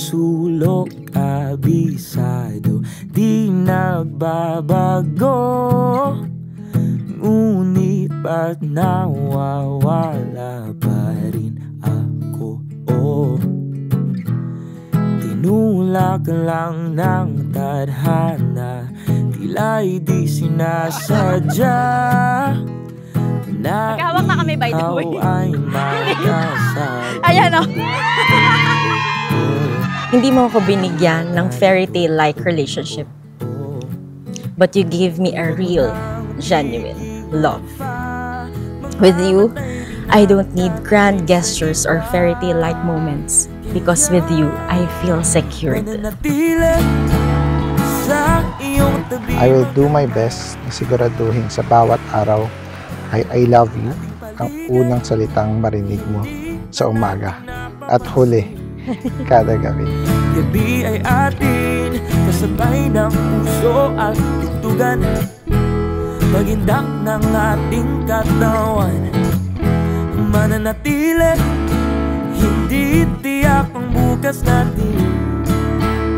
sulok, kabisado, di nagbabago. Ngunit ba't nawawala pa rin ako? Tinulak lang ng tadhana, tila'y di sinasadya. Magkahawak na kami, by the way. Ayan o. Hindi mo ako binigyan ng fairy tale-like relationship. But you gave me a real, genuine love. With you, I don't need grand gestures or fairy tale-like moments. Because with you, I feel secured. I will do my best na siguraduhin sa bawat araw ay I love you ang unang salitang marinig mo sa umaga at huli kada gabi. Gabi ay atin, kasabay ng puso at tugtugan, pagindak ng ating katawan, mananatili, hindi tiyak ang bukas natin.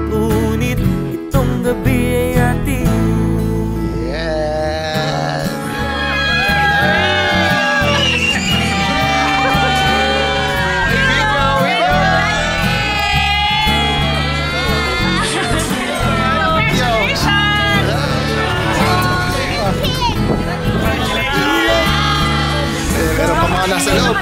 Ngunit itong gabi ay atin. Nasa loob.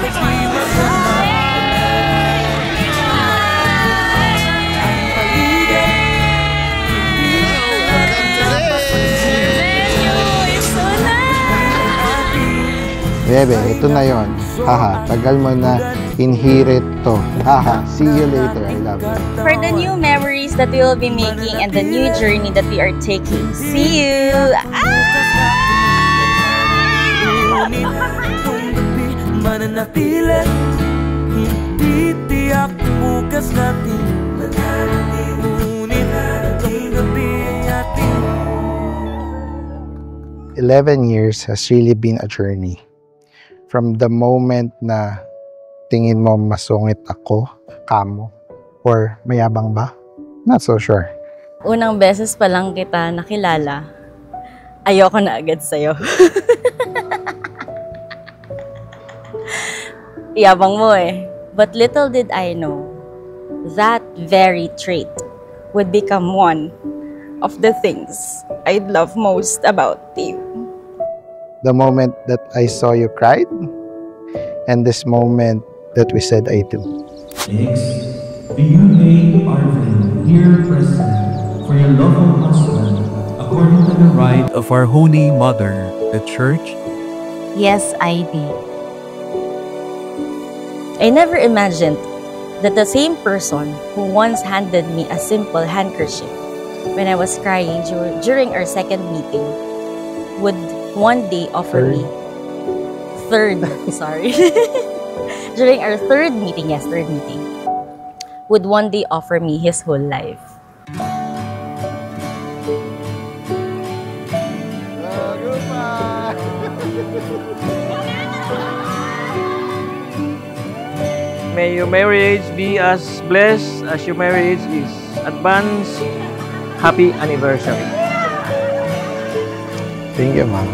Bebe, ito na yon. Haha, tagal mo na inherit to. Haha, see you later. I love you. For the new memories that we will be making and the new journey that we are taking. See you! Mananatili, hindi tiyak bukas natin. Ngunit itong gabi ay atin. 11 years has really been a journey. From the moment na tingin mo masungit ako, kamo, or mayabang ba? Not so sure. Unang beses pa lang kita nakilala, ayoko na agad sa'yo. Yabang mo eh. But little did I know, that very trait would become one of the things I'd love most about you. The moment that I saw you cried, and this moment that we said I do. Next, do you name Arvin here present for your lawful husband according to the rite of our Holy Mother, the Church? Yes, I did. I never imagined that the same person who once handed me a simple handkerchief when I was crying during our second meeting would one day offer me during our third meeting, would one day offer me his whole life. May your marriage be as blessed as your marriage is. Advance happy anniversary. Thank you, Mom.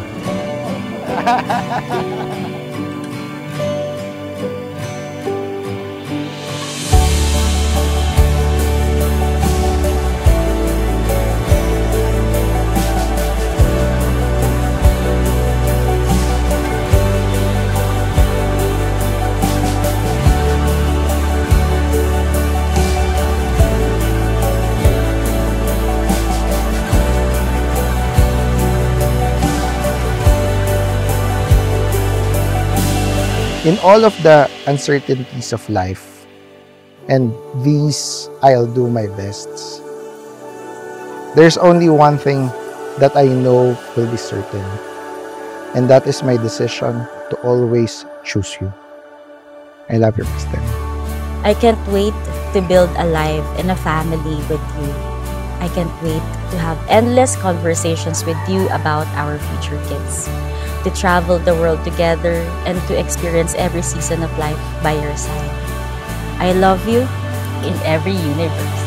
In all of the uncertainties of life, and these I'll do my best, there's only one thing that I know will be certain, and that is my decision to always choose you. I love you, Kristen. I can't wait to build a life and a family with you. I can't wait to have endless conversations with you about our future kids, to travel the world together and to experience every season of life by your side. I love you in every universe.